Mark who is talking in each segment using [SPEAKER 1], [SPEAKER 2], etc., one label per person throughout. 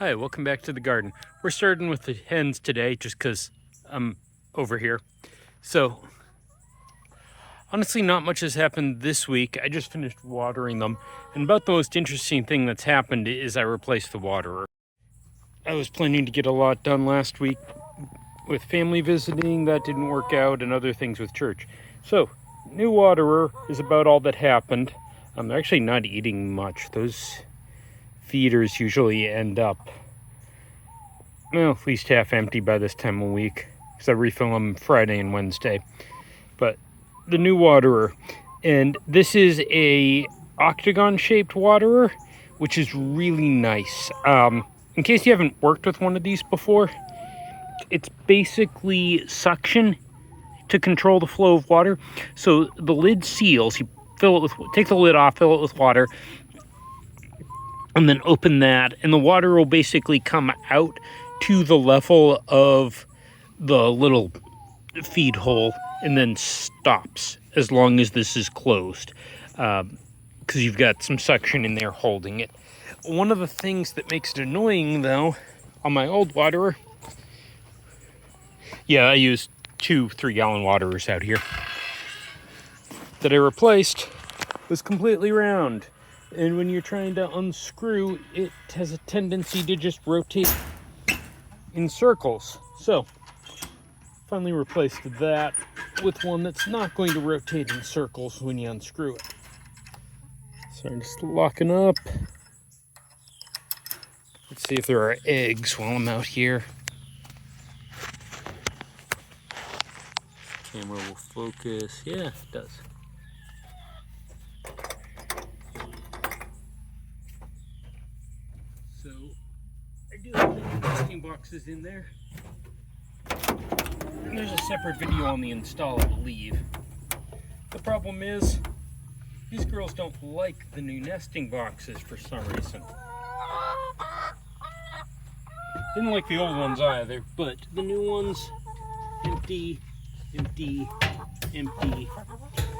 [SPEAKER 1] Hi, welcome back to the garden. We're starting with the hens today just because I'm over here. So, honestly, not much has happened this week. I just finished watering them. And about the most interesting thing that's happened is I replaced the waterer. I was planning to get a lot done last week with family visiting. That didn't work out, and other things with church. So, new waterer is about all that happened. They're actually not eating much. Those feeders usually end up, well, at least half empty by this time of week, because I refill them Friday and Wednesday. But the new waterer, and this is a octagon shaped waterer, which is really nice. In case you haven't worked with one of these before, it's basically suction to control the flow of water. So the lid seals. You fill it with, take the lid off, fill it with water, and then open that, and the water will basically come out to the level of the little feed hole and then stops as long as this is closed, because you've got some suction in there holding it. One of the things that makes it annoying, though, on my old waterer, I used 2 3-gallon waterers out here, that I replaced, was completely round. And when you're trying to unscrew, it has a tendency to just rotate in circles. So, finally replaced that with one that's not going to rotate in circles when you unscrew it. So I'm just locking up. Let's see if there are eggs while I'm out here. Camera will focus. Yeah, it does. So I do have the nesting boxes in there. And there's a separate video on the install, I believe. The problem is, these girls don't like the new nesting boxes for some reason. Didn't like the old ones either, but the new ones, empty, empty, empty.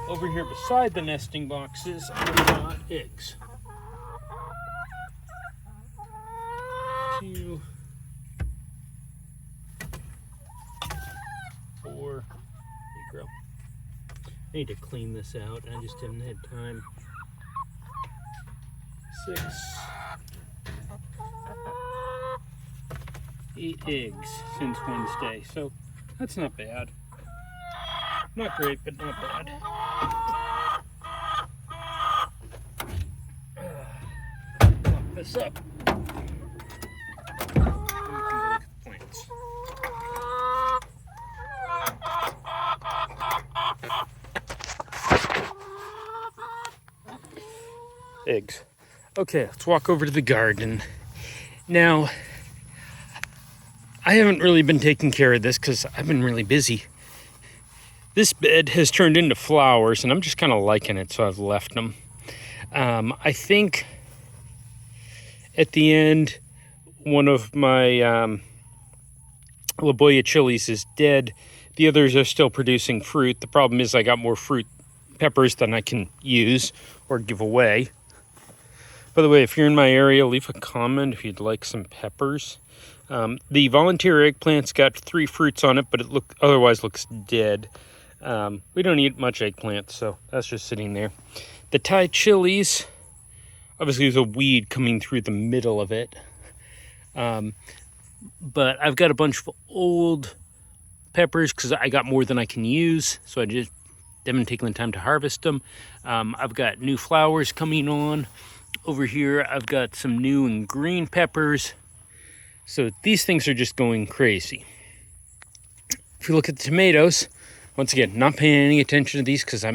[SPEAKER 1] Over here beside the nesting boxes, I've got eggs. 2, 4, hey girl. I need to clean this out, I just haven't had time. 6, 8 eggs since Wednesday, so that's not bad. Not great, but not bad. Lock this up. Plants. Eggs. Okay, let's walk over to the garden. Now, I haven't really been taking care of this because I've been really busy. This bed has turned into flowers, and I'm just kind of liking it, so I've left them. I think at the end, one of my La Boya chilies is dead. The others are still producing fruit. The problem is I got more peppers than I can use or give away. By the way, if you're in my area, leave a comment if you'd like some peppers. The volunteer eggplant's got 3 fruits on it, but it otherwise looks dead. We don't eat much eggplant, so that's just sitting there. The Thai chilies, obviously there's a weed coming through the middle of it. But I've got a bunch of old peppers because I got more than I can use, so I just haven't taken the time to harvest them. I've got new flowers coming on. Over here, I've got some new and green peppers. So these things are just going crazy. If you look at the tomatoes, once again, not paying any attention to these because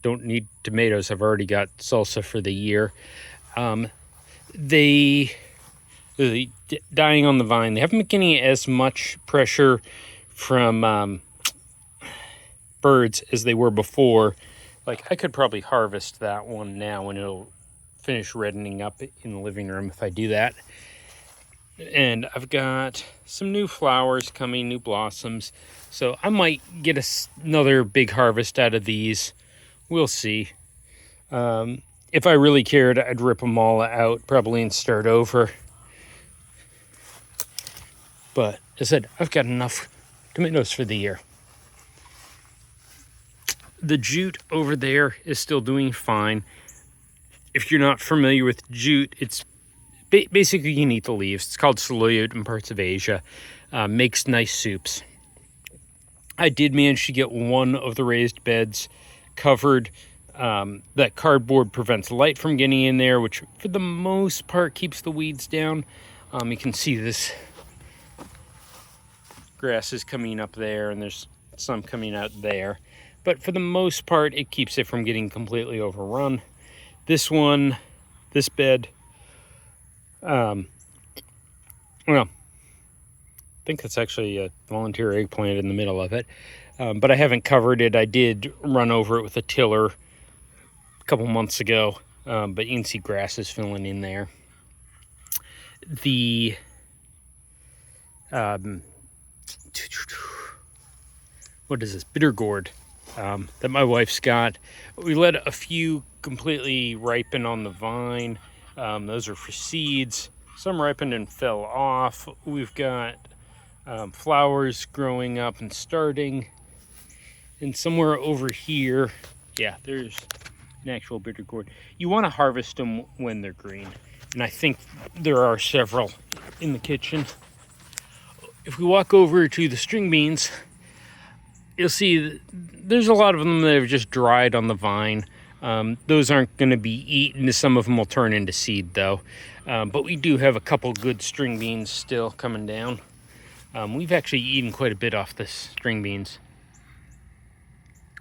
[SPEAKER 1] don't need tomatoes. I've already got salsa for the year. They're dying on the vine. They haven't been getting as much pressure from birds as they were before. Like, I could probably harvest that one now and it'll finish reddening up in the living room if I do that. And I've got some new flowers coming, new blossoms. So I might get another big harvest out of these. We'll see. If I really cared, I'd rip them all out probably and start over. But as I said, I've got enough tomatoes for the year. The jute over there is still doing fine. If you're not familiar with jute, it's basically you can eat the leaves. It's called saluyot in parts of Asia. Makes nice soups. I did manage to get one of the raised beds covered. That cardboard prevents light from getting in there, which for the most part keeps the weeds down. You can see this grass is coming up there, and there's some coming out there. But for the most part, it keeps it from getting completely overrun. This one, this bed, well, I think that's actually a volunteer eggplant in the middle of it. But I haven't covered it. I did run over it with a tiller a couple months ago. But you can see grass is filling in there. The what is this? Bitter gourd that my wife's got. We let a few completely ripen on the vine. Those are for seeds. Some ripened and fell off. We've got flowers growing up and starting. And somewhere over here, yeah, there's an actual bitter gourd. You want to harvest them when they're green. And I think there are several in the kitchen. If we walk over to the string beans, you'll see there's a lot of them that have just dried on the vine. Those aren't going to be eaten. Some of them will turn into seed, though. But we do have a couple good string beans still coming down. We've actually eaten quite a bit off the string beans.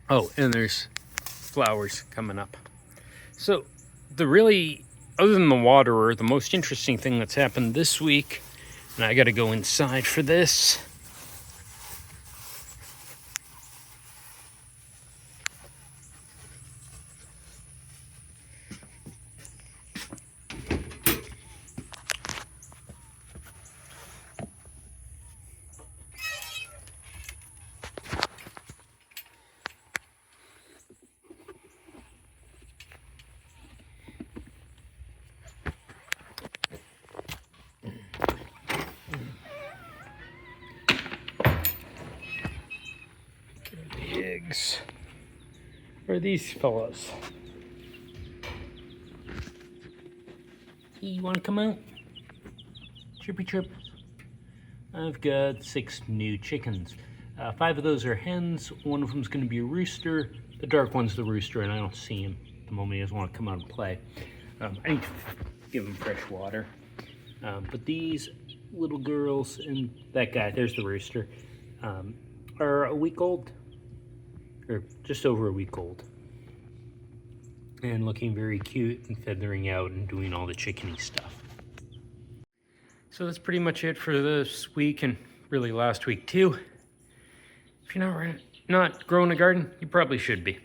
[SPEAKER 1] Oh, and there's flowers coming up. So other than the waterer, the most interesting thing that's happened this week, and I got to go inside for this. Eggs. Where are these fellows? Hey, you want to come out? Chirpy chirp. I've got 6 new chickens. 5 of those are hens. One of them's going to be a rooster. The dark one's the rooster, and I don't see him at the moment. He doesn't want to come out and play. I need to give him fresh water. But these little girls and that guy, there's the rooster, are a week old. Or just over a week old. And looking very cute and feathering out and doing all the chickeny stuff. So that's pretty much it for this week, and really last week too. If you're not growing a garden, you probably should be.